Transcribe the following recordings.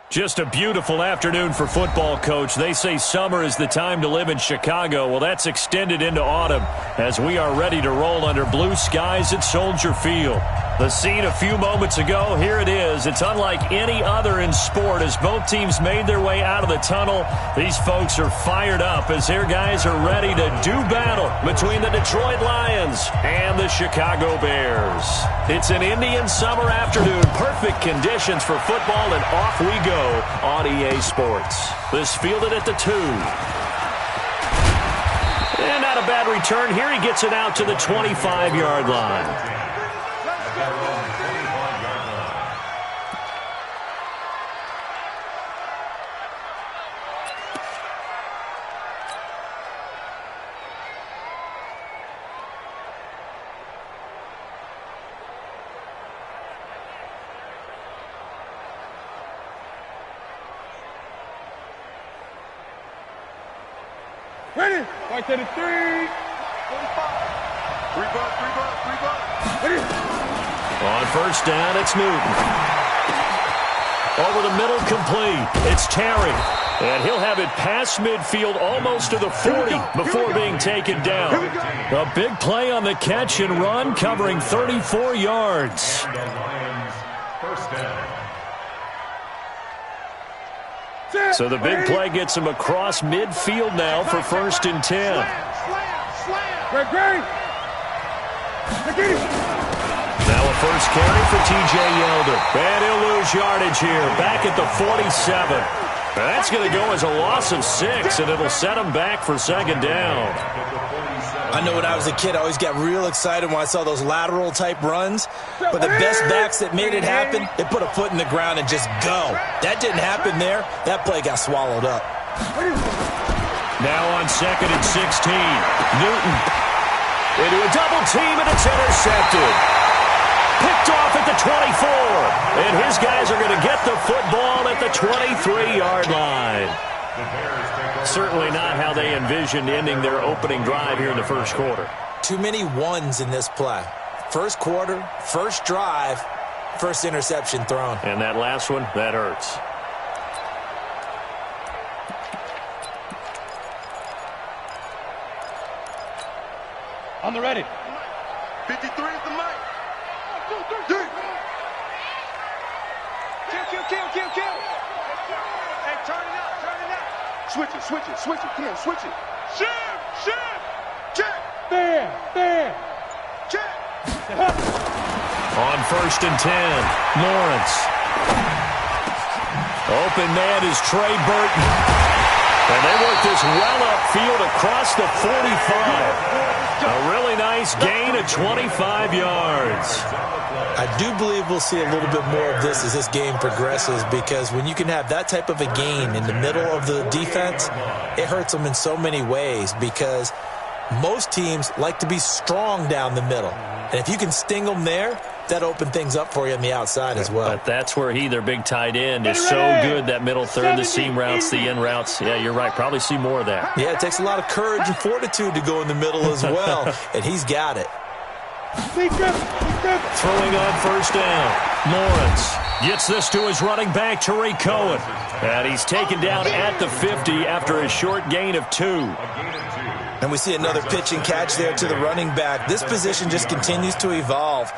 Just a beautiful afternoon for football, Coach. They say summer is the time to live in Chicago. Well, that's extended into autumn as we are ready to roll under blue skies at Soldier Field. The scene a few moments ago, here it is. It's unlike any other in sport as both teams made their way out of the tunnel. These folks are fired up as their guys are ready to do battle between the Detroit Lions and the Chicago Bears. It's an Indian summer afternoon. Perfect conditions for football, and off we go on EA Sports. This fielded at the 2. And not a bad return here. He gets it out to the 25-yard line. Ready? Right to the 3. 45. 3 bucks. Ready? On first down, it's Newton. Over the middle, complete. It's Terry. And he'll have it past midfield almost to the 40 before being taken down. A big play on the catch and run, covering 34 yards. So the big play gets him across midfield now for 1st and 10. Now a first carry for T.J. Yeldon. And he'll lose yardage here, back at the 47. That's going to go as a loss of 6, and it'll set him back for 2nd down. I know when I was a kid, I always got real excited when I saw those lateral-type runs. But the best backs that made it happen, they put a foot in the ground and just go. That didn't happen there. That play got swallowed up. Now on 2nd and 16. Newton into a double team, and it's intercepted. Picked off at the 24. And his guys are going to get the football at the 23-yard line. Certainly not how they envisioned ending their opening drive here in the first quarter. Too many ones in this play. First quarter, first drive, first interception thrown. And that last one, that hurts. On the ready. 53 is the mic. 2, 3. Kill. Hey, turn it up. Switch it. Come on, switch it. Shift. Check. There. Check. On 1st and 10, Lawrence. Open man is Trey Burton. And they work this well upfield across the 45. A really nice gain of 25 yards. I do believe we'll see a little bit more of this as this game progresses, because when you can have that type of a gain in the middle of the defense, it hurts them in so many ways, because most teams like to be strong down the middle. And if you can sting them there, that opens things up for you on the outside as well. But that's where their big tight end, is so good, that middle third, the seam routes, the in routes. Yeah, you're right. Probably see more of that. Yeah, it takes a lot of courage and fortitude to go in the middle as well, and he's got it. Throwing on first down. Lawrence gets this to his running back, Tariq Cohen. And he's taken down at the 50 after a short gain of 2. And we see another pitch and catch there to the running back. This position just continues to evolve.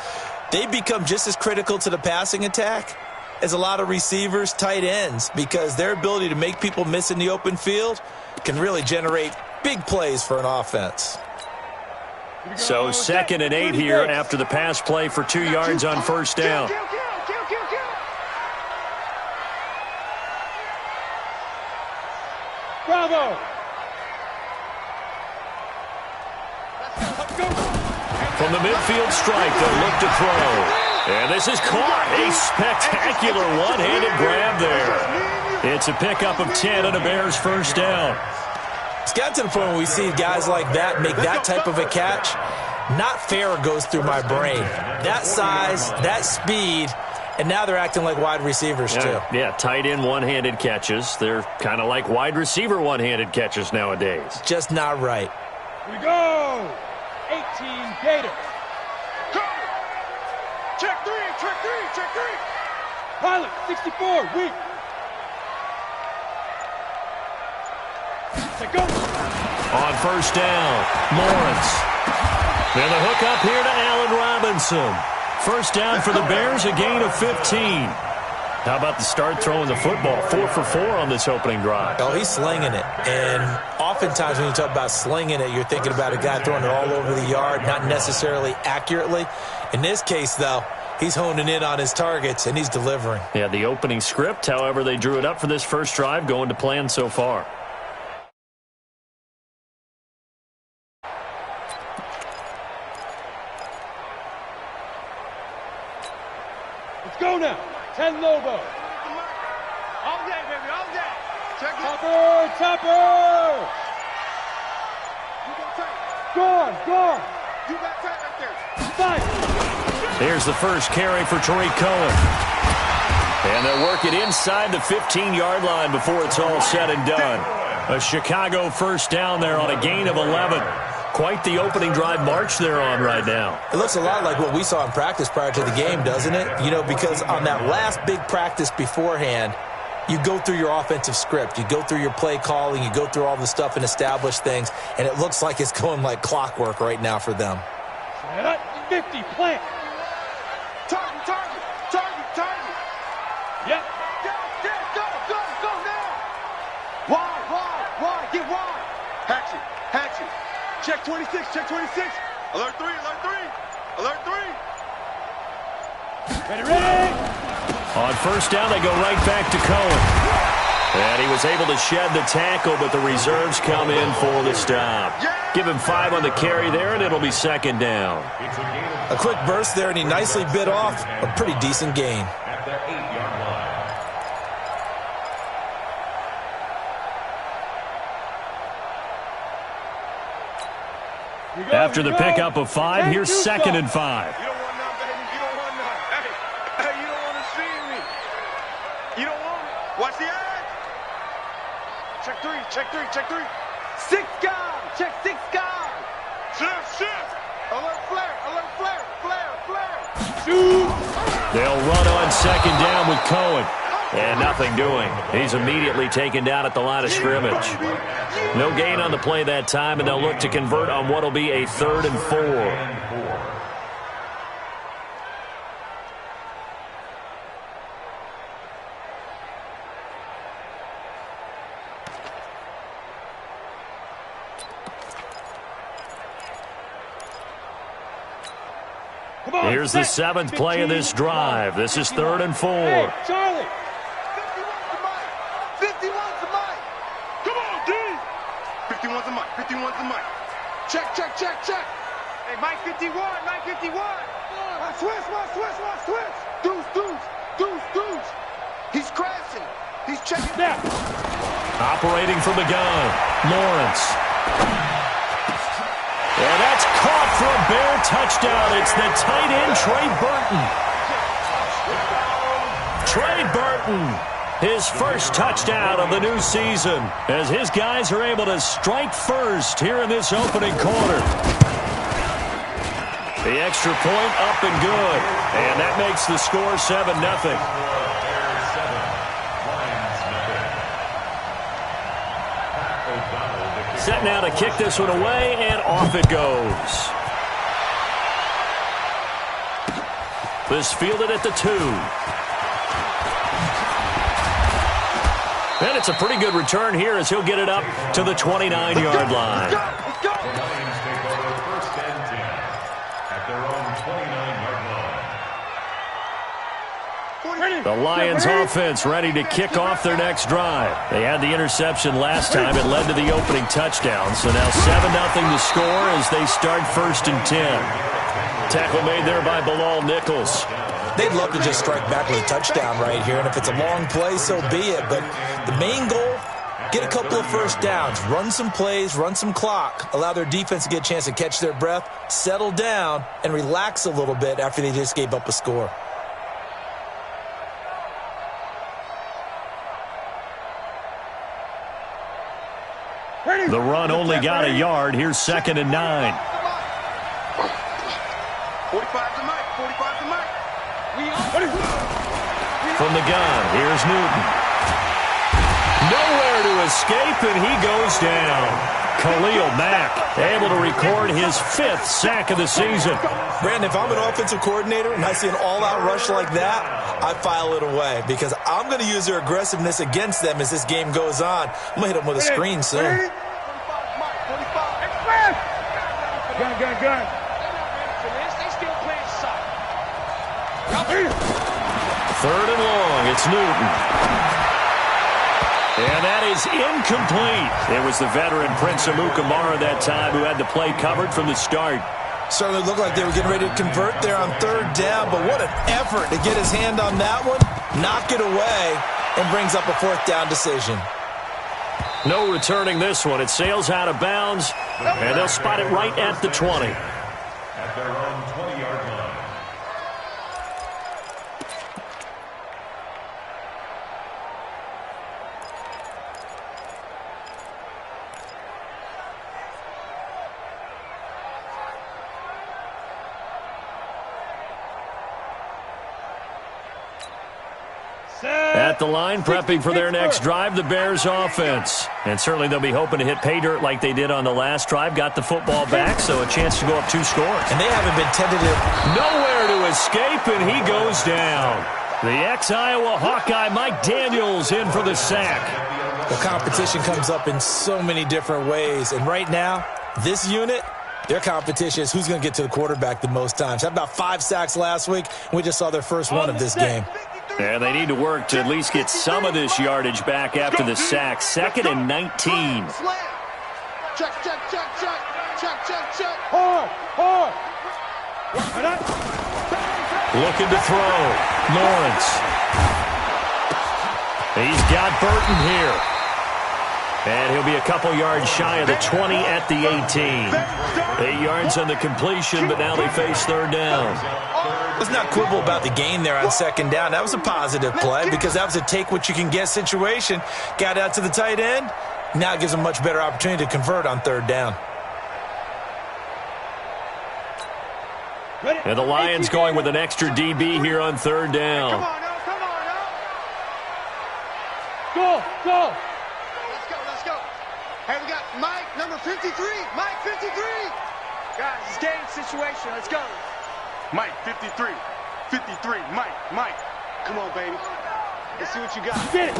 They become just as critical to the passing attack as a lot of receivers, tight ends, because their ability to make people miss in the open field can really generate big plays for an offense. So 2nd and 8 here after the pass play for 2 yards on first down. Bravo. From the midfield stripe, they'll look to throw. And this is caught. A spectacular one-handed grab there. It's a pickup of 10 and a Bears first down. It's got to the point where we see guys like that make that type of a catch. Not fair goes through my brain. That size, that speed, and now they're acting like wide receivers too. Yeah, tight end one-handed catches. They're kind of like wide receiver one-handed catches nowadays. Just not right. Here we go. 18 Gators. Check three. Pilot, 64, weak. On first down, Lawrence. And the hook up here to Allen Robinson. First down for the Bears, a gain of 15. How about the start throwing the football? 4 for 4 on this opening drive. Oh, he's slinging it. And oftentimes when you talk about slinging it, you're thinking about a guy throwing it all over the yard, not necessarily accurately. In this case, though, he's honing in on his targets, and he's delivering. Yeah, the opening script, however they drew it up for this first drive, going to plan so far. Let's go now. 10 Lobo. All day, baby, all day. Check it. Topper. Gone. You got tight right there. Fight. Here's the first carry for Tariq Cohen. And they'll work it inside the 15-yard line before it's all said and done. A Chicago first down there on a gain of 11. Quite the opening drive march they're on right now. It looks a lot like what we saw in practice prior to the game, doesn't it? You know, because on that last big practice beforehand, you go through your offensive script. You go through your play calling. You go through all the stuff and establish things. And it looks like it's going like clockwork right now for them. 50, plant. Target. Yep. Go now. Wide. Get wide. Hatchet. Check 26. Alert 3. Ready. On first down, they go right back to Cohen. And he was able to shed the tackle, but the reserves come in for the stop. Give him 5 on the carry there, and it'll be second down. A quick burst there, and he nicely bit off a pretty decent gain. After the pickup of 5, here's second and 5. You don't want none, baby. You don't want none. Hey, you don't want to see me. You don't want it. Watch the edge. Check 3. 6 guys. Check 6 guys. Shift. Alert flare. Shoot. They'll run on second down with Cohen. And nothing doing. He's immediately taken down at the line of scrimmage. No gain on the play that time, and they'll look to convert on what will be a 3rd and 4. Here's the 7th play of this drive. This is 3rd and 4. Hey, Charlie. 51's the mic. Come on, D. 51's the mic. Check. Hey, Mike 51. Switch. Deuce. He's crashing. He's checking down. Operating from the gun, Lawrence. And that's caught for a Bear touchdown. It's the tight end, Trey Burton. His first touchdown of the new season as his guys are able to strike first here in this opening quarter. The extra point up and good. And that makes the score 7-0. Set now to kick this one away, and off it goes. This fielded at the 2. And it's a pretty good return here as he'll get it up to the 29-yard line. Let's go. The Lions take over 1st and 10 at their own 29-yard line. The Lions offense ready to kick off their next drive. They had the interception last time. It led to the opening touchdown. So now 7-0 to score as they start 1st and 10. Tackle made there by Bilal Nichols. They'd love to just strike back with a touchdown right here, and if it's a long play, so be it. But the main goal, get a couple of first downs, run some plays, run some clock, allow their defense to get a chance to catch their breath, settle down, and relax a little bit after they just gave up a score. The run only got a yard. Here's 2nd and 9. 45 to Mike. From the gun, here's Newton. Nowhere to escape, and he goes down. Khalil Mack able to record his 5th sack of the season. Brandon, if I'm an offensive coordinator and I see an all-out rush like that, I file it away because I'm going to use their aggressiveness against them as this game goes on. I'm going to hit them with a screen soon. Gun. Third and long. It's Newton. And that is incomplete. It was the veteran Prince Amukamara that time who had the play covered from the start. Certainly looked like they were getting ready to convert there on 3rd down, but what an effort to get his hand on that one, knock it away, and brings up a 4th down decision. No returning this one. It sails out of bounds, and they'll spot it right at the 20. At their own 20-yard line. At the line, prepping for their next drive, the Bears offense. And certainly they'll be hoping to hit pay dirt like they did on the last drive. Got the football back, so a chance to go up 2 scores. And they haven't been tentative. Nowhere to escape, and he goes down. The ex-Iowa Hawkeye, Mike Daniels, in for the sack. The competition comes up in so many different ways. And right now, this unit, their competition is who's going to get to the quarterback the most times. Had about 5 sacks last week, and we just saw their first one of this game. And they need to work to at least get some of this yardage back after the sack. 2nd and 19. Check. Hard. Looking to throw. Lawrence. He's got Burton here. And he'll be a couple yards shy of the 20 at the 18. 8 yards on the completion, but now they face 3rd down. Let's not quibble about the gain there on 2nd down. That was a positive play because that was a take-what-you-can-get situation. Got out to the tight end. Now it gives them a much better opportunity to convert on 3rd down. And the Lions going with an extra DB here on 3rd down. Come on, now. Go. Let's go. Hey, we got Mike, number 53. Mike, 53. Guys, it's game situation. Let's go. Mike, 53. Mike. Come on, baby. Let's see what you got. Get it.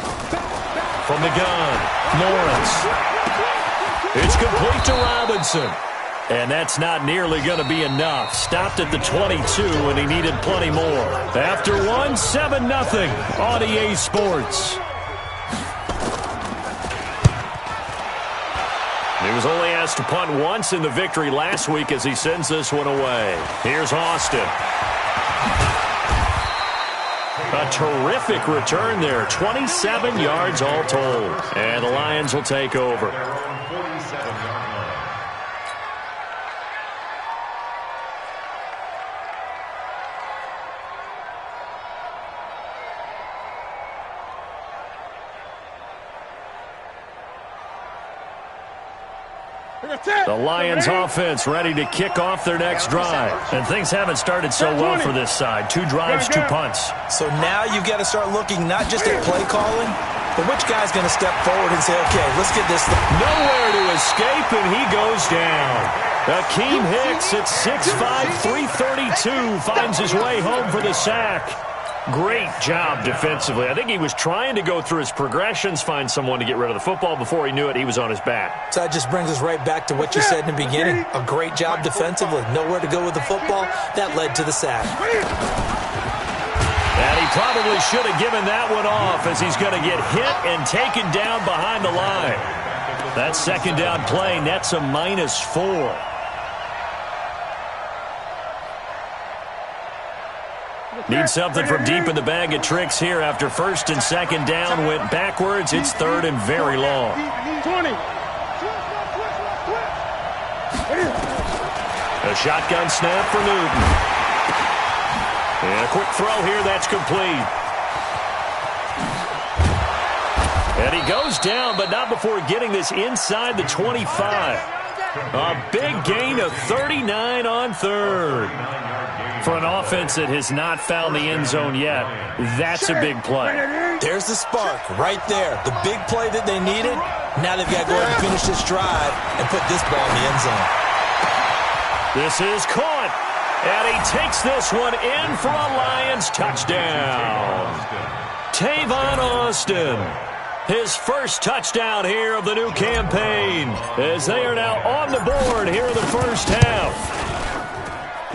From the gun, Lawrence. It's complete to Robinson. And that's not nearly going to be enough. Stopped at the 22, and he needed plenty more. After 1, 7-0 on EA Sports. He was only asked to punt once in the victory last week as he sends this one away. Here's Austin. A terrific return there. 27 yards all told. And the Lions will take over. The Lions offense ready to kick off their next drive. And things haven't started so well for this side. 2 drives, 2 punts. So now you've got to start looking not just at play calling, but which guy's going to step forward and say, okay, let's get this. Nowhere to escape, and he goes down. Akeem Hicks at 6'5", 332 finds his way home for the sack. Great job defensively. I think he was trying to go through his progressions, find someone to get rid of the football. Before he knew it, he was on his back. So that just brings us right back to what you said in the beginning. A great job defensively. Nowhere to go with the football. That led to the sack. And he probably should have given that one off as he's going to get hit and taken down behind the line. That 2nd down play nets a -4. Need something from deep in the bag of tricks here after 1st and 2nd down went backwards. It's 3rd and very long. 20. A shotgun snap for Newton. And a quick throw here, that's complete. And he goes down, but not before getting this inside the 25. A big gain of 39 on third. For an offense that has not found the end zone yet, that's a big play. There's the spark right there. The big play that they needed. Now they've got to go ahead and finish this drive and put this ball in the end zone. This is caught. And he takes this one in for a Lions touchdown. Tavon Austin. His first touchdown here of the new campaign as they are now on the board here in the first half.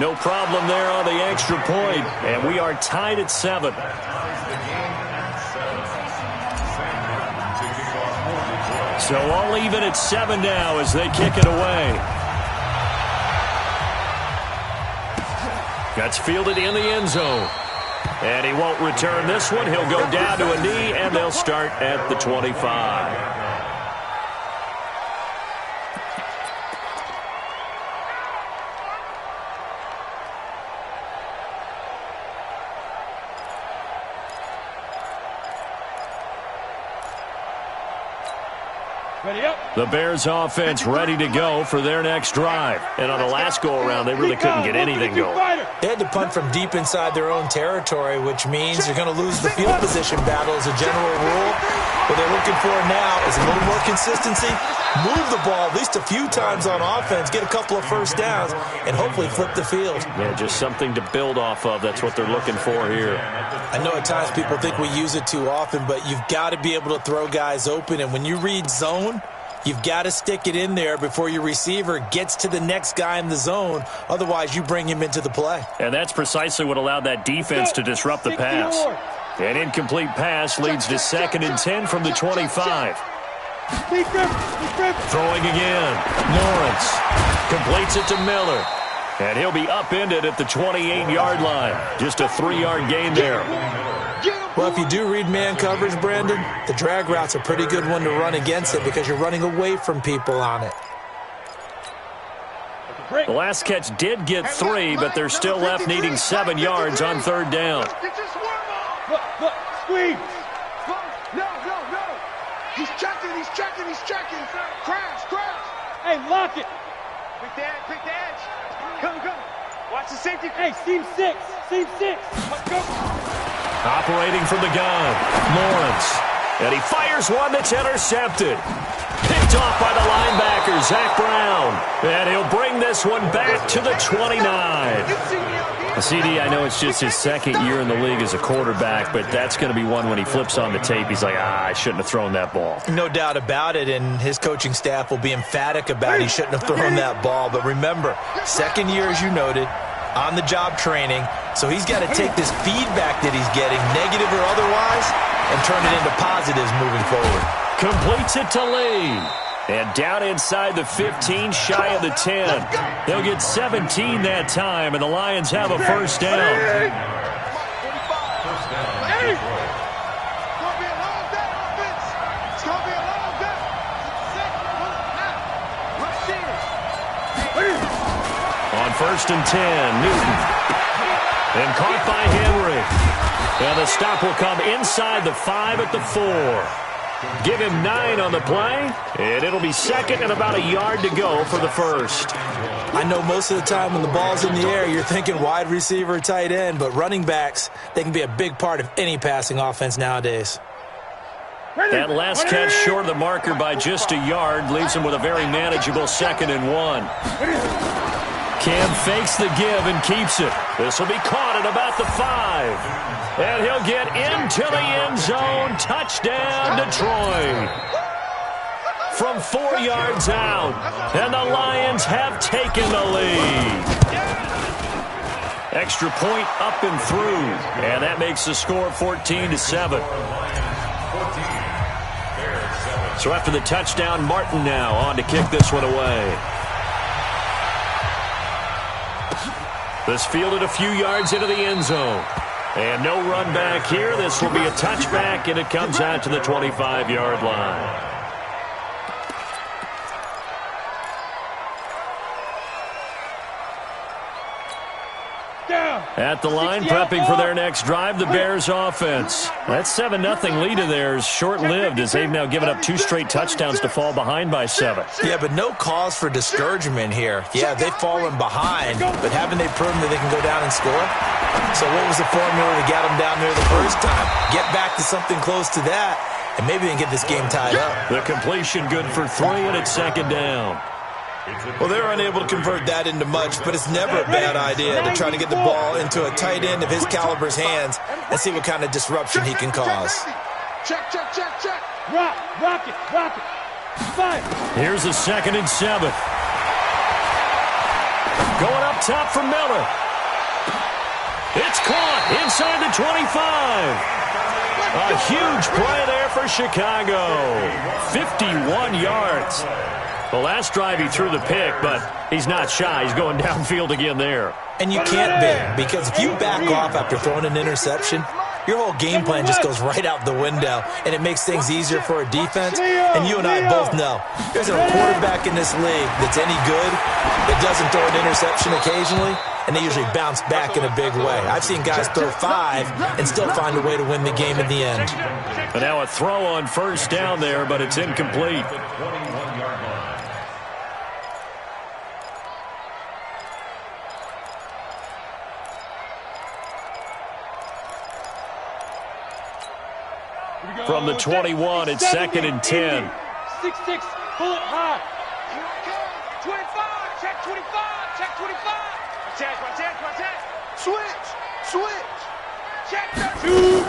No problem there on the extra point, and we are tied at 7. So all even at 7 now as they kick it away. That's fielded in the end zone. And he won't return this one. He'll go down to a knee, and they'll start at the 25. The Bears offense ready to go for their next drive. And on the last go-around, they really couldn't get anything going. They had to punt from deep inside their own territory, which means you're going to lose the field position battle as a general rule. What they're looking for now is a little more consistency, move the ball at least a few times on offense, get a couple of first downs, and hopefully flip the field. Yeah, just something to build off of. That's what they're looking for here. I know at times people think we use it too often, but you've got to be able to throw guys open. And when you read zone, you've got to stick it in there before your receiver gets to the next guy in the zone. Otherwise, you bring him into the play. And that's precisely what allowed that defense to disrupt the pass. An incomplete pass leads to 2nd and 10 from the 25. Throwing again. Lawrence completes it to Miller. And he'll be upended at the 28-yard line. Just a 3-yard gain there. Well, if you do read man coverage, Brandon, the drag route's a pretty good one to run against it because you're running away from people on it. The last catch did get 3, but they're still left needing 7 yards on 3rd down. Look, squeeze. No. He's checking. Crash. Hey, lock it. Quick the edge. Come. Watch the safety. Hey, seam 6. Let's go. Operating from the gun, Lawrence. And he fires one that's intercepted. Picked off by the linebacker, Zach Brown. And he'll bring this one back to the 29. CD, I know it's just his 2nd year in the league as a quarterback, but that's going to be one when he flips on the tape. He's like, I shouldn't have thrown that ball. No doubt about it, and his coaching staff will be emphatic about he shouldn't have thrown that ball. But remember, 2nd year, as you noted, on-the-job training, so he's got to take this feedback that he's getting, negative or otherwise, and turn it into positives moving forward. Completes it to Lee. And down inside the 15, shy of the 10. They'll get 17 that time, and the Lions have a first down. On 1st and 10, Newton. And caught by Henry. And the stop will come inside the 5 at the 4. Give him 9 on the play, and it'll be 2nd and about a yard to go for the first. I know most of the time when the ball's in the air, you're thinking wide receiver, tight end, but running backs, they can be a big part of any passing offense nowadays. That last catch short of the marker by just a yard leaves him with a very manageable 2nd and 1. Cam fakes the give and keeps it. This will be caught at about the 5. And he'll get into the end zone. Touchdown, Detroit. From 4 yards out. And the Lions have taken the lead. Extra point up and through. And that makes the score 14-7. So after the touchdown, Martin now on to kick this one away. This fielded a few yards into the end zone. And no run back here. This will be a touchback, and it comes out to the 25-yard line. Down. At the line, prepping for their next drive, the Bears offense. That 7-0 lead of theirs short-lived as they've now given up 2 straight touchdowns to fall behind by 7. Yeah, but no cause for discouragement here. Yeah, they've fallen behind, but haven't they proven that they can go down and score? So what was the formula to get them down there the first time? Get back to something close to that, and maybe they can get this game tied up. The completion good for 3, and it's 2nd down. Well, they're unable to convert that into much, but it's never a bad idea to try to get the ball into a tight end of his caliber's hands and see what kind of disruption he can cause. Check. Rock it. Fine. Here's a 2nd and 7. Going up top for Miller. It's caught inside the 25. A huge play there for Chicago. 51 yards. The last drive he threw the pick, but he's not shy. He's going downfield again there. And you can't be, because if you back off after throwing an interception, your whole game plan just goes right out the window, and it makes things easier for a defense. And you and I both know there's a quarterback in this league that's any good that doesn't throw an interception occasionally, and they usually bounce back in a big way. I've seen guys throw 5 and still find a way to win the game in the end. And now a throw on 1st down there, but it's incomplete. From the 21, it's 2nd and 10. 6-6, pull it high. 25, check 25. Check. Switch. Check that. 2.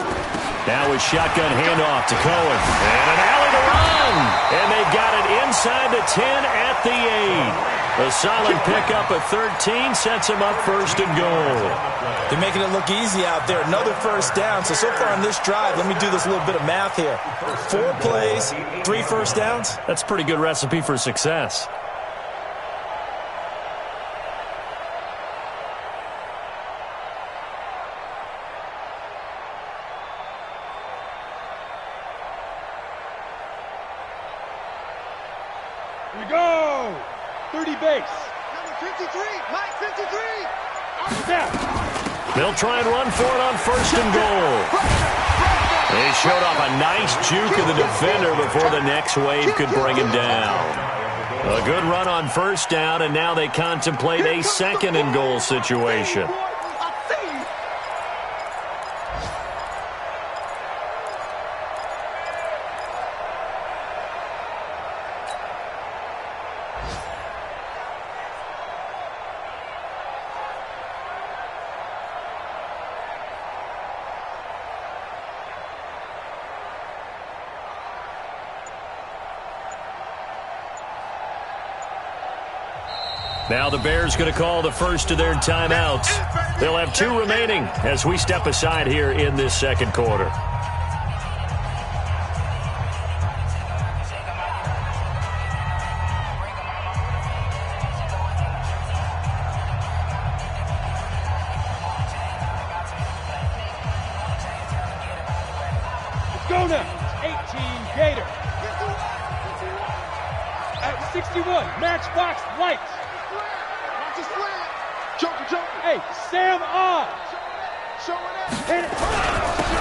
Now a shotgun handoff to Cohen. And an alley to run. And they got it inside the 10 at the 8. A solid pickup of 13 sets him up 1st and goal. They're making it look easy out there. Another 1st down. So far on this drive, let me do this little bit of math here. 4 plays, 3 1st downs. That's a pretty good recipe for success. Here we go. 30 base. Number 53, Mike 53. They'll try and run for it on 1st and goal. They showed off a nice juke of the defender before the next wave could bring him down. A good run on 1st down, and now they contemplate a 2nd and goal situation. Now the Bears going to call the first of their timeouts. They'll have 2 remaining as we step aside here in this 2nd quarter. Let's go now. 18 Gator. At 61, Matchbox Light. Hey, Sam Oz.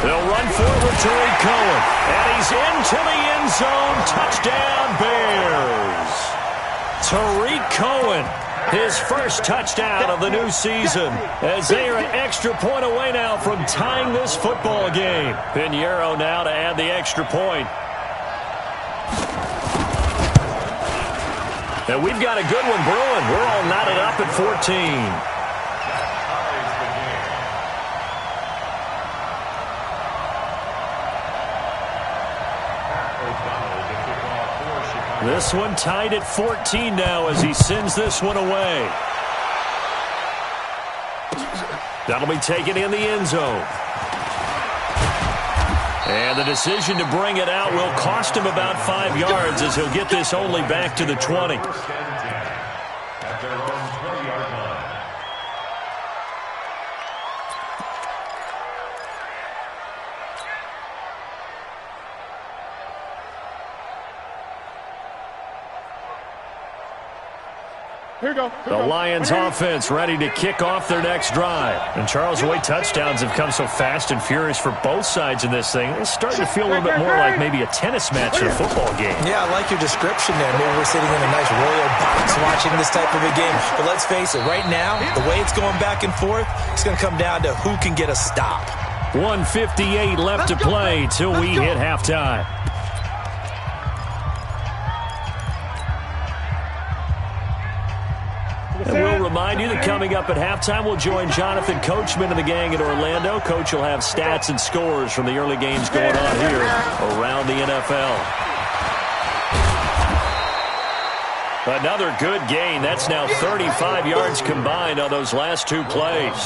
They'll run forward to Cohen. And he's into the end zone. Touchdown, Bears. Tariq Cohen, his first touchdown of the new season, as they are an extra point away now from tying this football game. Pinheiro now to add the extra point. And we've got a good one brewing. We're all knotted up at 14. This one tied at 14 now as he sends this one away. That'll be taken in the end zone. And the decision to bring it out will cost him about 5 yards as he'll get this only back to the 20. At their own 20-yard line. The Lions offense ready to kick off their next drive. And Charles, the way touchdowns have come so fast and furious for both sides in this thing, it's starting to feel a little bit more like maybe a tennis match than a football game. Yeah, I like your description there. Maybe we're sitting in a nice royal box watching this type of a game. But let's face it, right now, the way it's going back and forth, it's going to come down to who can get a stop. 1:58 left to play till we hit halftime. And we'll remind you that coming up at halftime, we'll join Jonathan Coachman and the gang in Orlando. Coach will have stats and scores from the early games going on here around the NFL. Another good gain. That's now 35 yards combined on those last two plays.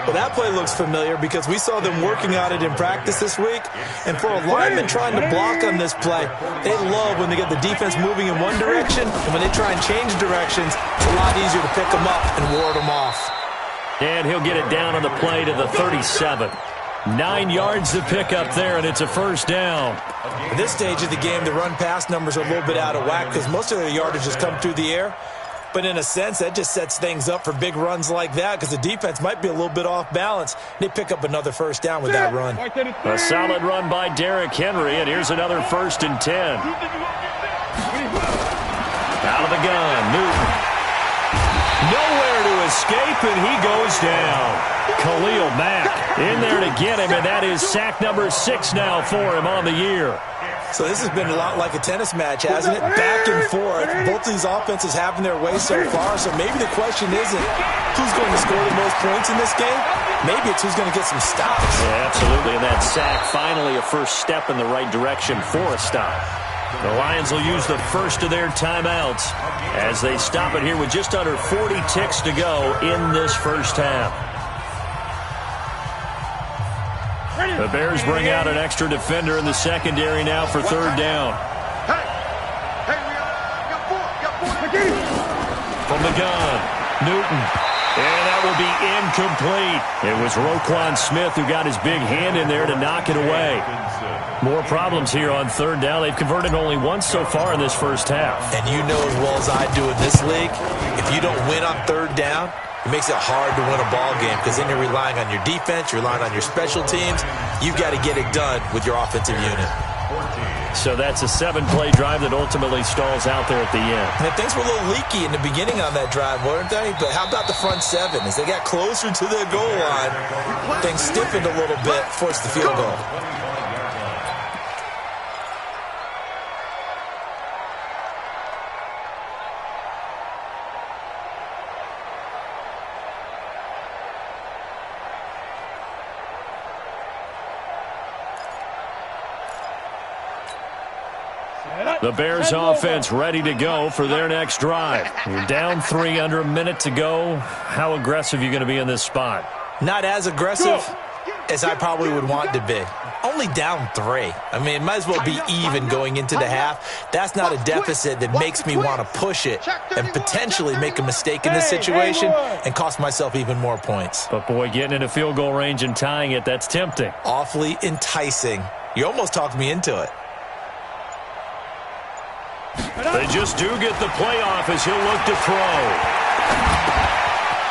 Well, that play looks familiar because we saw them working on it in practice this week. And for a lineman trying to block on this play, they love when they get the defense moving in one direction. And when they try and change directions, it's a lot easier to pick them up and ward them off. And he'll get it down on the play to the 37. 9 yards to pick up there, and it's a first down. At this stage of the game, the run-pass numbers are a little bit out of whack because most of their yardage has come through the air. But in a sense, that just sets things up for big runs like that because the defense might be a little bit off balance. They pick up another first down with that run. A solid run by Derrick Henry, and here's another 1st and 10. Out of the gun, Newton. Nowhere to escape, and he goes down. Khalil Mack in there to get him, and that is sack number 6 now for him on the year. So this has been a lot like a tennis match, hasn't it? Back and forth. Both these offenses having their way so far. So maybe the question isn't who's going to score the most points in this game. Maybe it's who's going to get some stops. Yeah, absolutely. And that sack, finally a first step in the right direction for a stop. The Lions will use the first of their timeouts as they stop it here with just under 40 ticks to go in this first half. The Bears bring out an extra defender in the secondary now for third down. From the gun, Newton. And that will be incomplete. It was Roquan Smith who got his big hand in there to knock it away. More problems here on third down. They've converted only once so far in this first half. And you know as well as I do in this league, if you don't win on third down, it makes it hard to win a ball game because then you're relying on your defense, you're relying on your special teams. You've got to get it done with your offensive unit. So that's a 7-play drive that ultimately stalls out there at the end. And things were a little leaky in the beginning on that drive, weren't they? But how about the front seven? As they got closer to the goal line, things stiffened a little bit, forced the field goal. The Bears offense ready to go for their next drive. You're down 3, under a minute to go. How aggressive are you going to be in this spot? Not as aggressive as I probably would want to be. Only down 3. I mean, it might as well be even going into the half. That's not a deficit that makes me want to push it and potentially make a mistake in this situation and cost myself even more points. But, boy, getting into field goal range and tying it, that's tempting. Awfully enticing. You almost talked me into it. They just do get the playoff as he'll look to throw.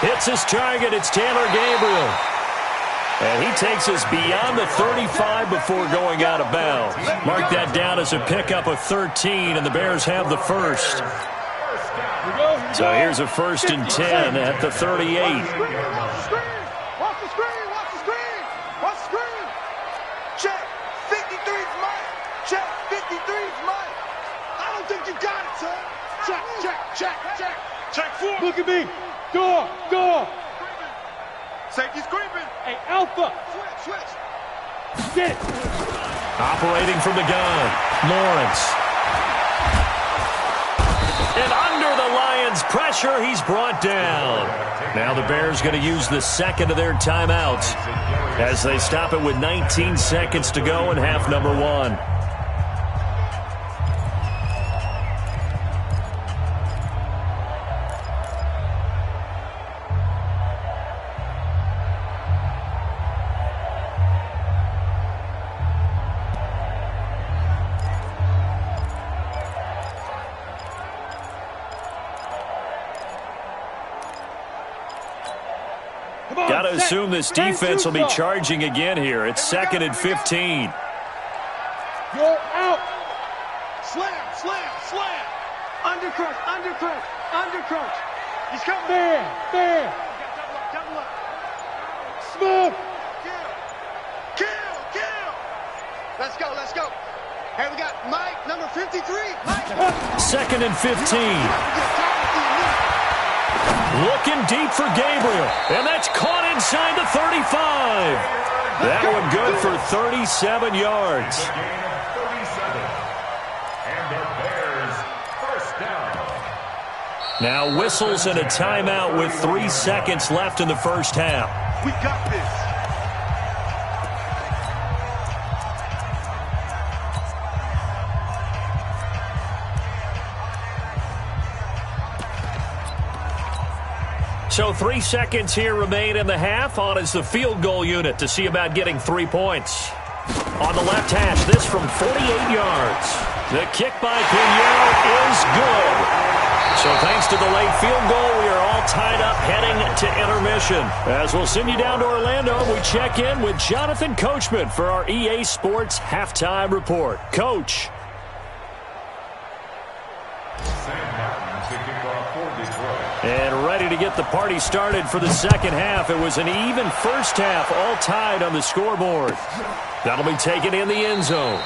Hits his target. It's Taylor Gabriel. And he takes us beyond the 35 before going out of bounds. Mark that down as a pickup of 13, and the Bears have the first. So here's a 1st and 10 at the 38. Watch the screen! Watch the screen! Watch the screen! Check! 53's mine! Check! 53's mine! I don't think you got it, son! Check, check, check, check! Check 4! Look at me! Go! Go! Safety screaming! Hey, Alpha! Switch, switch! Get it! Operating from the gun, Lawrence. And under the Lions' pressure, he's brought down. Now the Bears going to use the second of their timeouts as they stop it with 19 seconds to go in half number 1. Got to assume this defense will be charging again here. It's 2nd and 15. You're out. Slam, slam, slam. Undercrunch, undercrunch, undercrunch. He's coming. Bam. Double up. Smoke. Kill. Let's go. Hey, we got Mike, number 53. Mike. 2nd and 15. Looking deep for Gabriel. And that's caught inside the 35. That one good for 37 yards. Now whistles and a timeout with 3 seconds left in the first half. We got this. So 3 seconds here remain in the half. On is the field goal unit to see about getting 3 points. On the left hash, this from 48 yards. The kick by Pinheiro is good. So thanks to the late field goal, we are all tied up heading to intermission. As we'll send you down to Orlando, we check in with Jonathan Coachman for our EA Sports Halftime Report. Coach. And ready to get the party started for the second half. It was an even first half, all tied on the scoreboard. That'll be taken in the end zone.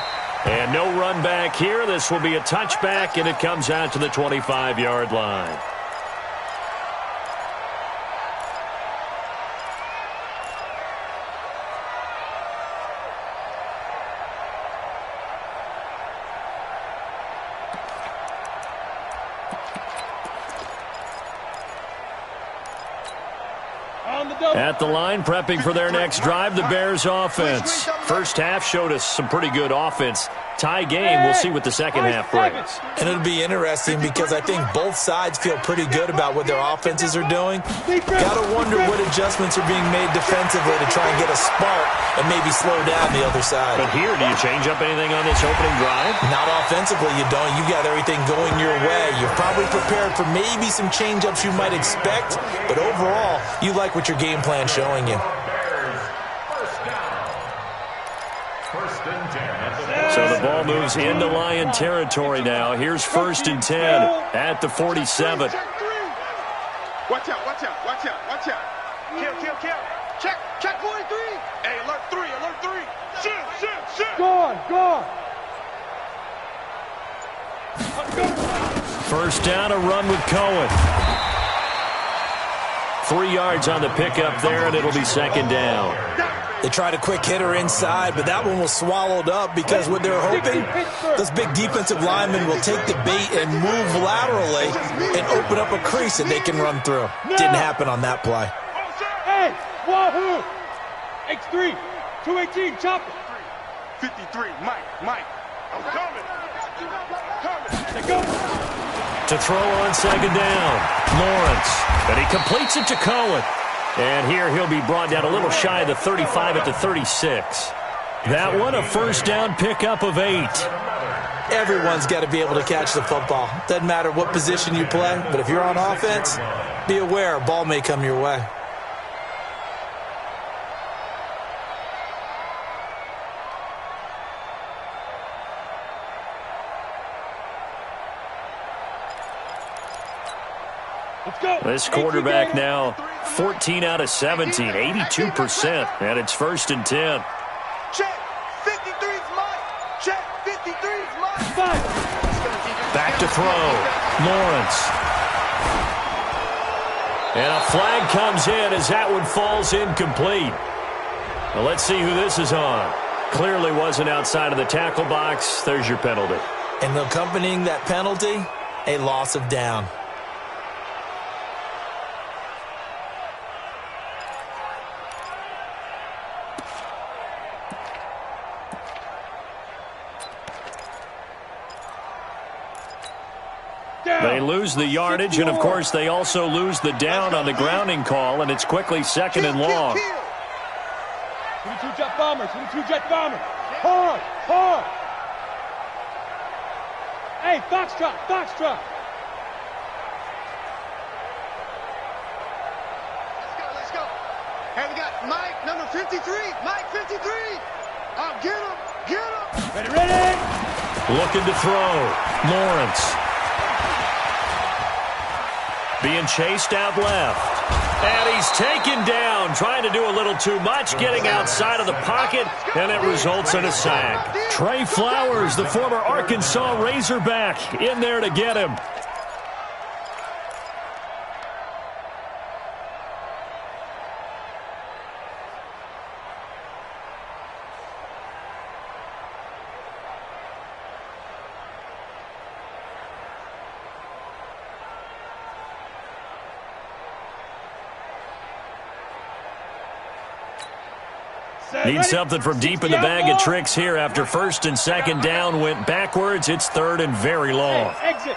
And no run back here. This will be a touchback, and it comes out to the 25-yard line. At the line, prepping for their next drive, the Bears offense. First half showed us some pretty good offense. Tie game, we'll see what the second half brings. And it'll be interesting because I think both sides feel pretty good about what their offenses are doing. Got to wonder what adjustments are being made defensively to try and get a spark and maybe slow down the other side. But here, do you change up anything on this opening drive? Not offensively, you don't. You got everything going your way. You're probably prepared for maybe some change-ups you might expect, but overall, you like what your game plan's showing you. So the ball moves into Lion territory now. Here's 1st and 10 at the 47. Watch out. Kill. Check 43. Hey, alert 3. Shoot. Gone. First down, a run with Cohen. 3 yards on the pickup there, and it'll be second down. They tried a quick hitter inside, but that one was swallowed up because what they're hoping, those big defensive linemen will take the bait and move laterally and open up a crease that they can run through. Didn't happen on that play. Hey, wahoo! X3, 218, chopper. 53, Mike. I'm coming. Let's go. To throw on second down, Lawrence. And he completes it to Cohen. And here he'll be brought down a little shy of the 35 at the 36. That one, a first down pickup of 8. Everyone's got to be able to catch the football. Doesn't matter what position you play, but if you're on offense, be aware a ball may come your way. This quarterback now 14 out of 17, 82%, and it's 1st and 10. Check, 53's Mike. Check, 53's Mike. Back to throw, Lawrence. And a flag comes in as that one falls incomplete. Well, let's see who this is on. Clearly wasn't outside of the tackle box. There's your penalty. And accompanying that penalty, a loss of down. They lose the yardage, and, of course, they also lose the down on the grounding call, and it's quickly 2nd and long. 22 jet bombers. Hard. Hey, Foxtrot. Let's go. Hey, we got Mike, number 53. Mike, 53. Oh, get him. Get him. Ready, ready. Looking to throw. Lawrence. Being chased out left. And he's taken down, trying to do a little too much, getting outside of the pocket, and it results in a sack. Trey Flowers, the former Arkansas Razorback, in there to get him. Need something from deep in the bag of tricks here after first and second down went backwards. It's third and very long. Exit.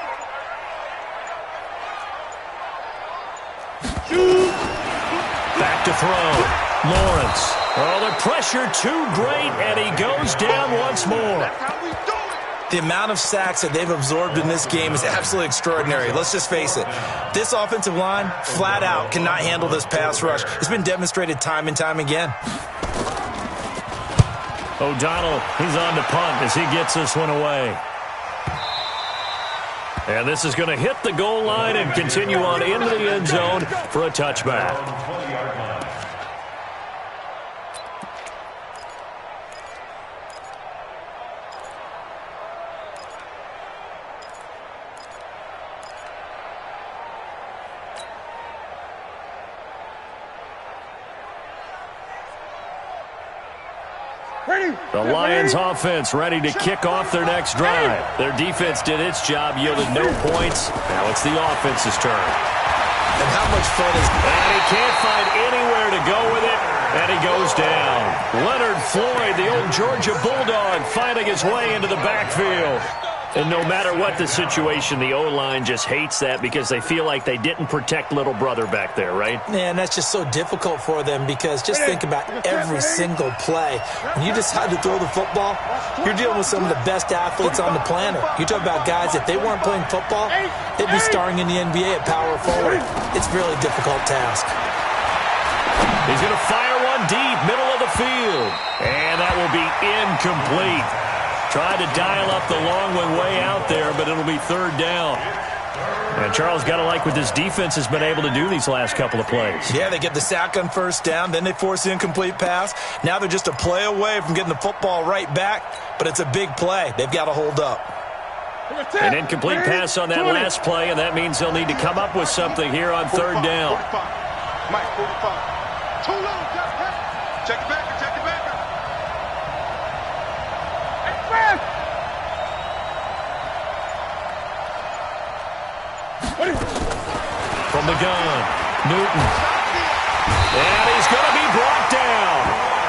Back to throw. Lawrence. Oh, the pressure too great, and he goes down once more. The amount of sacks that they've absorbed in this game is absolutely extraordinary. Let's just face it. This offensive line, flat out, cannot handle this pass rush. It's been demonstrated time and time again. O'Donnell, he's on to punt as he gets this one away. And this is going to hit the goal line and continue on into the end zone for a touchback. The Lions offense ready to kick off their next drive. Their defense did its job, yielded no points. Now it's the offense's turn. And how much fun is that? And he can't find anywhere to go with it, and he goes down. Leonard Floyd, the old Georgia Bulldog, finding his way into the backfield. And no matter what the situation, the O-line just hates that because they feel like they didn't protect little brother back there, right? Man, that's just so difficult for them because just think about every single play. When you decide to throw the football, you're dealing with some of the best athletes on the planet. You talk about guys, if they weren't playing football, they'd be starring in the NBA at power forward. It's a really difficult task. He's going to fire one deep, middle of the field. And that will be incomplete. Tried to dial up the long one way out there, but it'll be third down. And Charles, got to like what this defense has been able to do these last couple of plays. Yeah, they get the sack on first down, then they force the incomplete pass. Now they're just a play away from getting the football right back, but it's a big play. They've got to hold up. An incomplete pass on that last play, and that means they'll need to come up with something here on third down. Mike, 45. Too low. Check it back. Check it back. From the gun, Newton. And he's going to be brought down.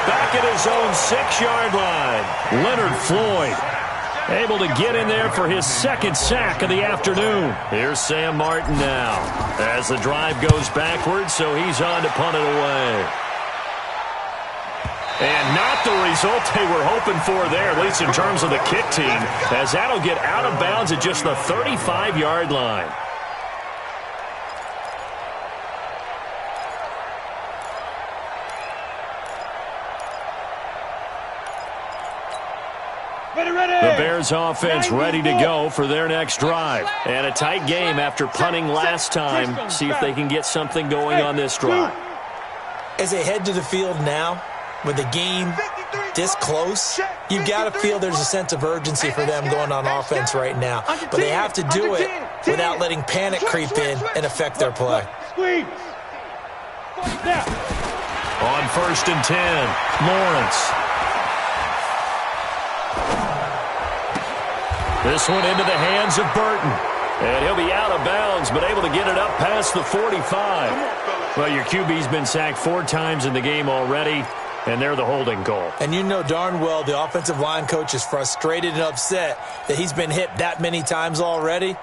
Back at his own 6-yard line. Leonard Floyd able to get in there for his second sack of the afternoon. Here's Sam Martin now as the drive goes backwards, so he's on to punt it away. And not the result they were hoping for there, at least in terms of the kick team, as that'll get out of bounds at just the 35-yard line. The Bears offense ready to go for their next drive. And a tight game after punting last time. See if they can get something going on this drive. As they head to the field now, with the game this close, you've got to feel there's a sense of urgency for them going on offense right now. But they have to do it without letting panic creep in and affect their play. On first and 10, Lawrence. This one into the hands of Burton. And he'll be out of bounds, but able to get it up past the 45. Well, your QB's been sacked 4 times in the game already, and they're the holding goal. And you know darn well the offensive line coach is frustrated and upset that he's been hit that many times already.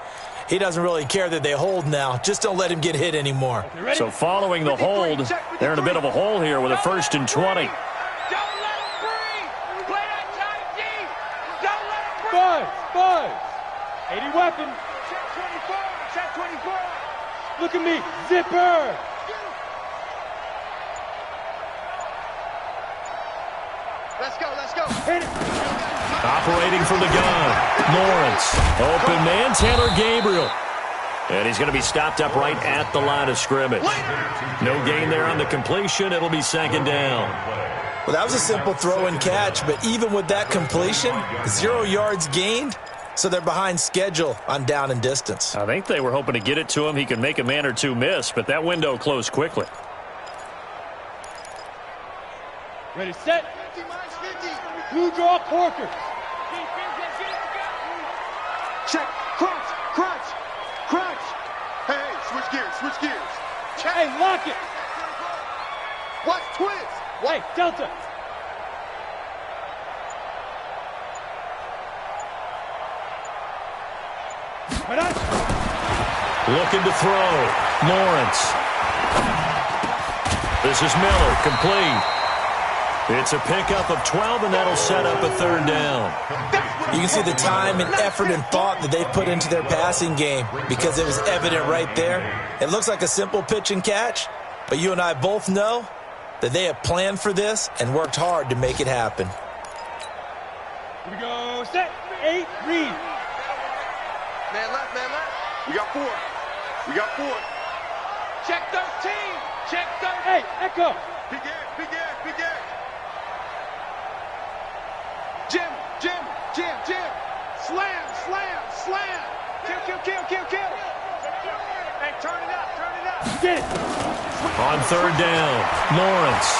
He doesn't really care that they hold now. Just don't let him get hit anymore. So following the hold, they're in a bit of a hole here with a first and 20. Five. 80 weapon. Check 24. Look at me. Zipper. Let's go, let's go. Operating from the gun. Lawrence. Open man, Taylor Gabriel. And he's going to be stopped up right at the line of scrimmage. No gain there on the completion. It'll be second down. Well, that was a simple throw and catch, but even with that completion, 0 yards gained, so they're behind schedule on down and distance. I think they were hoping to get it to him. He could make a man or two miss, but that window closed quickly. Ready, set. 50 minus 50. Blue draw corker. Check. Crunch. Crunch. Crunch. Hey, switch gears. Switch gears. Check. Hey, lock it. Watch twist. Hey, Delta. Looking to throw. Lawrence. This is Miller, complete. It's a pickup of 12, and that'll set up a third down. You can see the time and effort and thought that they put into their passing game because it was evident right there. It looks like a simple pitch and catch, but you and I both know that they have planned for this and worked hard to make it happen. Here we go. Set. 8, read. Man left, man left. We got 4. We got 4. Check 13. Check 13. Hey, echo. Begin. Jim. Slam. Kill. Hey, turn it up. Get it. On third down, Lawrence.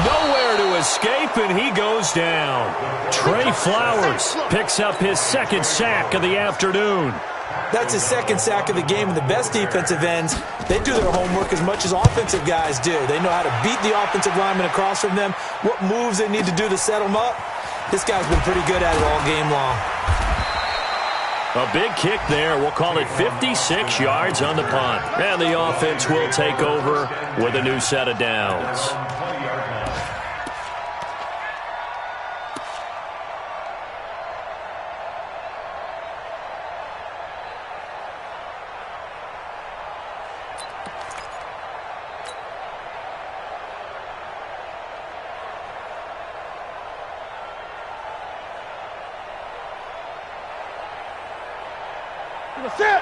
Nowhere to escape, and he goes down. Trey Flowers picks up his second sack of the afternoon. That's his second sack of the game, and the best defensive ends, they do their homework as much as offensive guys do. They know how to beat the offensive lineman across from them, what moves they need to do to set them up. This guy's been pretty good at it all game long. A big kick there. We'll call it 56 yards on the punt. And the offense will take over with a new set of downs.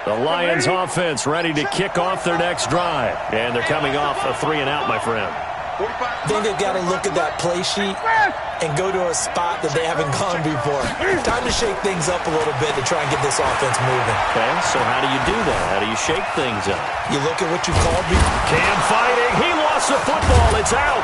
The Lions offense ready to kick off their next drive. And they're coming off a 3-and-out, my friend. I think they've got to look at that play sheet and go to a spot that they haven't gone before. Time to shake things up a little bit to try and get this offense moving. Okay, so how do you do that? How do you shake things up? You look at what you called me. Cam fighting. He lost the football. It's out.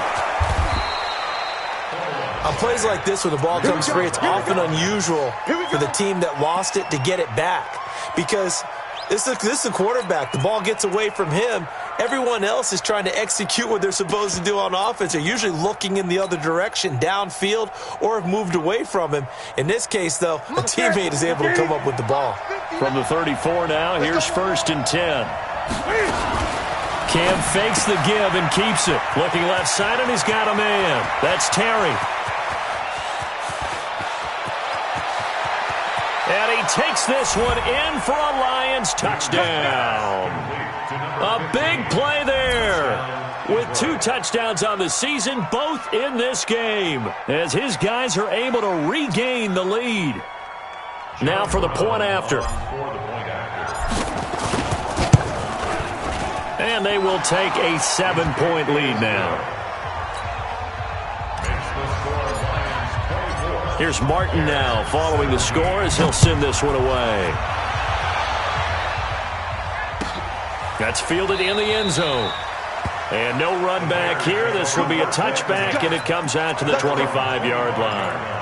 On plays like this where the ball comes free, it's often unusual for the team that lost it to get it back. Because this is the quarterback. The ball gets away from him. Everyone else is trying to execute what they're supposed to do on offense. They're usually looking in the other direction, downfield, or have moved away from him. In this case, though, a teammate is able to come up with the ball. From the 34 now, here's 1st and 10. Cam fakes the give and keeps it. Looking left side, and he's got a man. That's Terry. And he takes this one in for a Lions touchdown. A big play there. With 2 touchdowns on the season, both in this game, as his guys are able to regain the lead. Now for the point after. And they will take a 7-point lead now. Here's Martin now following the score as he'll send this one away. That's fielded in the end zone. And no run back here. This will be a touchback, and it comes out to the 25-yard line.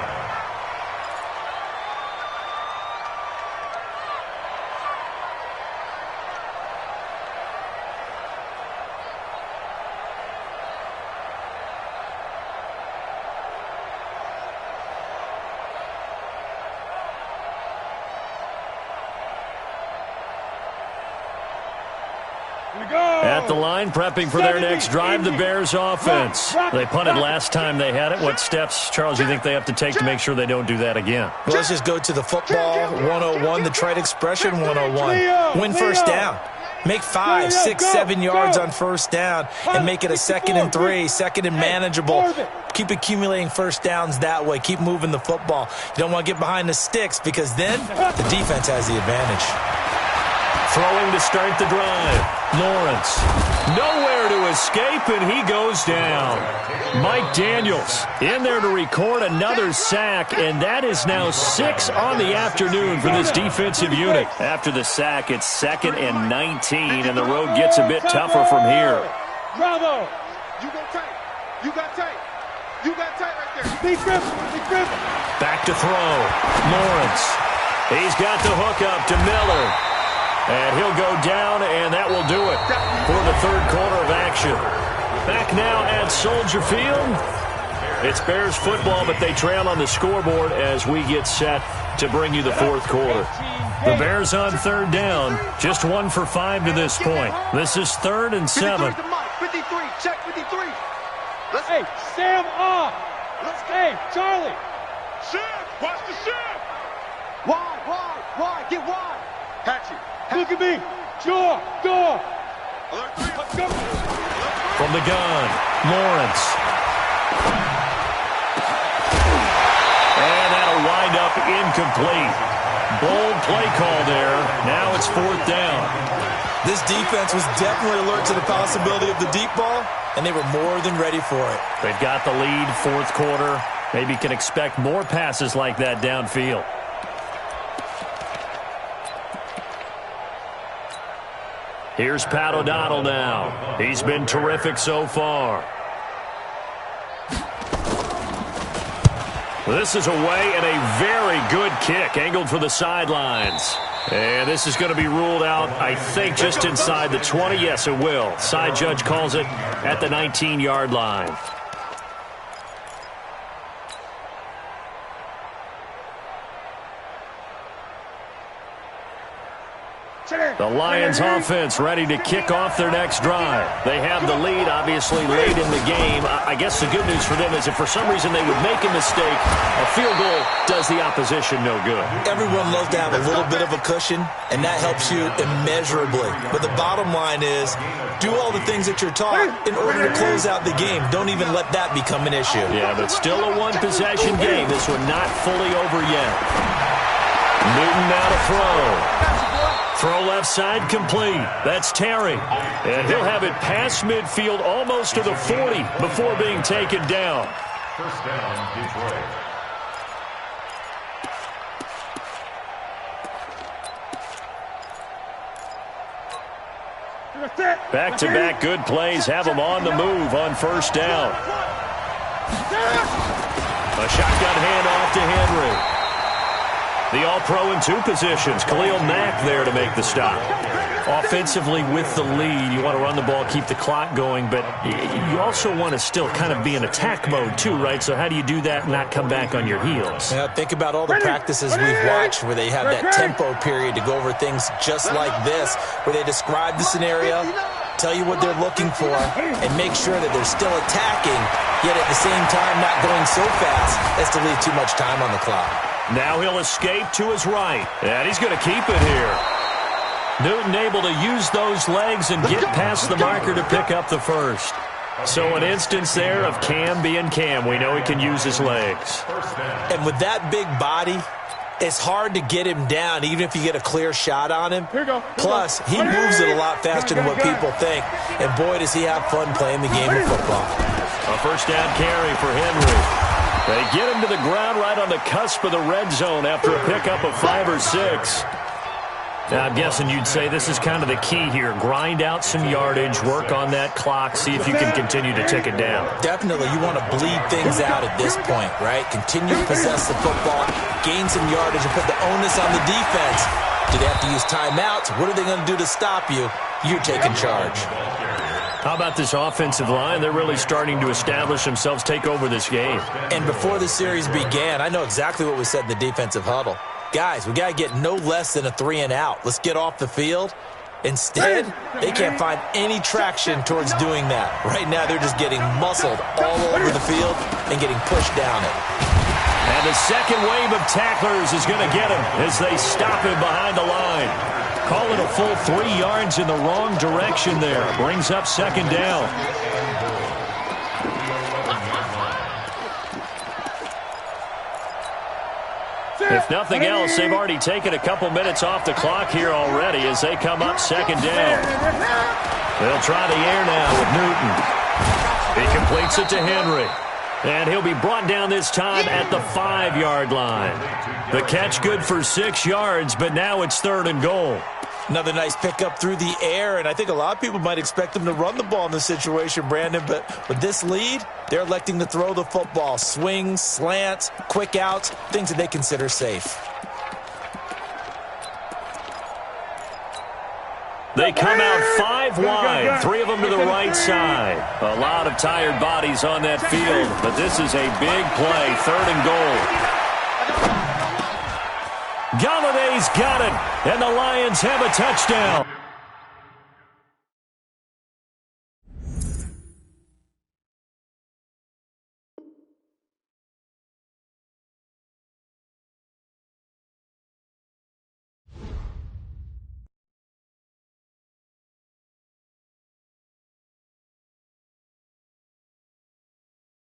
At the line, prepping for their next drive, the Bears offense. They punted last time they had it. What steps, Charles, you think they have to take to make sure they don't do that again? Well, let's just go to the football 101, the trite expression 101. Win first down. Make 5, 6, 7 yards on first down and make it a 2nd and 3, 2nd and manageable. Keep accumulating first downs that way. Keep moving the football. You don't want to get behind the sticks because then the defense has the advantage. Throwing to start the drive. Lawrence. Nowhere to escape, and he goes down. Mike Daniels in there to record another sack, and that is now 6 on the afternoon for this defensive unit. After the sack, it's 2nd and 19, and the road gets a bit tougher from here. Bravo! You go tight. You got tight. You got tight right there. Big grip. Big grip. Back to throw. Lawrence. He's got the hook up to Miller. And he'll go down, and that will do it for the third quarter of action. Back now at Soldier Field. It's Bears football, but they trail on the scoreboard as we get set to bring you the fourth quarter. The Bears on third down, just 1 for 5 to this point. This is 3rd and 7. 53, check 53. Hey, Sam off. Hey, Charlie. Sam, watch the Sam. Wide, get wide. Hatchet. Look at me. Door. From the gun, Lawrence. And that'll wind up incomplete. Bold play call there. Now it's 4th down. This defense was definitely alert to the possibility of the deep ball, and they were more than ready for it. They've got the lead, fourth quarter. Maybe can expect more passes like that downfield. Here's Pat O'Donnell now. He's been terrific so far. This is away and a very good kick, angled for the sidelines. And this is going to be ruled out, I think, just inside the 20. Yes, it will. Side judge calls it at the 19-yard line. The Lions offense ready to kick off their next drive. They have the lead, obviously, late in the game. I guess the good news for them is if for some reason they would make a mistake, a field goal does the opposition no good. Everyone loves to have a little bit of a cushion, and that helps you immeasurably. But the bottom line is, do all the things that you're taught in order to close out the game. Don't even let that become an issue. Yeah, but still a one-possession game. This one not fully over yet. Newton now to throw. Throw left side complete. That's Terry. And he'll have it past midfield almost to the 40 before being taken down. First down, Detroit. Back-to-back good plays have them on the move on first down. A shotgun handoff to Henry. The All-Pro in 2 positions. Khalil Mack there to make the stop. Offensively with the lead, you want to run the ball, keep the clock going, but you also want to still kind of be in attack mode too, right? So how do you do that and not come back on your heels? Yeah, think about all the practices we've watched where they have that tempo period to go over things just like this, where they describe the scenario, tell you what they're looking for, and make sure that they're still attacking, yet at the same time not going so fast as to leave too much time on the clock. Now he'll escape to his right, and he's going to keep it here. Newton able to use those legs and get past the marker to pick up the first. So an instance there of Cam being Cam. We know he can use his legs. And with that big body, it's hard to get him down, even if you get a clear shot on him. Plus, he moves it a lot faster than what people think. And boy, does he have fun playing the game of football. A first down carry for Henry. They get him to the ground right on the cusp of the red zone after a pickup of 5 or 6. Now, I'm guessing you'd say this is kind of the key here. Grind out some yardage, work on that clock, see if you can continue to tick it down. Definitely, you want to bleed things out at this point, right? Continue to possess the football, gain some yardage, and put the onus on the defense. Do they have to use timeouts? What are they going to do to stop you? You're taking charge. How about this offensive line? They're really starting to establish themselves, take over this game. And before the series began, I know exactly what we said in the defensive huddle. Guys, we got to get no less than a 3 and out. Let's get off the field. Instead, they can't find any traction towards doing that. Right now, they're just getting muscled all over the field and getting pushed down it. And the second wave of tacklers is going to get him as they stop him behind the line. Call it a full 3 yards in the wrong direction there. Brings up second down. If nothing else, they've already taken a couple minutes off the clock here already as they come up second down. They'll try the air now with Newton. He completes it to Henry. And he'll be brought down this time at the 5-yard line. The catch good for 6 yards, but now it's 3rd and goal. Another nice pickup through the air, and I think a lot of people might expect them to run the ball in this situation, Brandon, but with this lead, they're electing to throw the football. Swings, slants, quick outs, things that they consider safe. They come out 5 wide, 3 of them to the right side. A lot of tired bodies on that field, but this is a big play, 3rd and goal. Galladay's got it, and the Lions have a touchdown.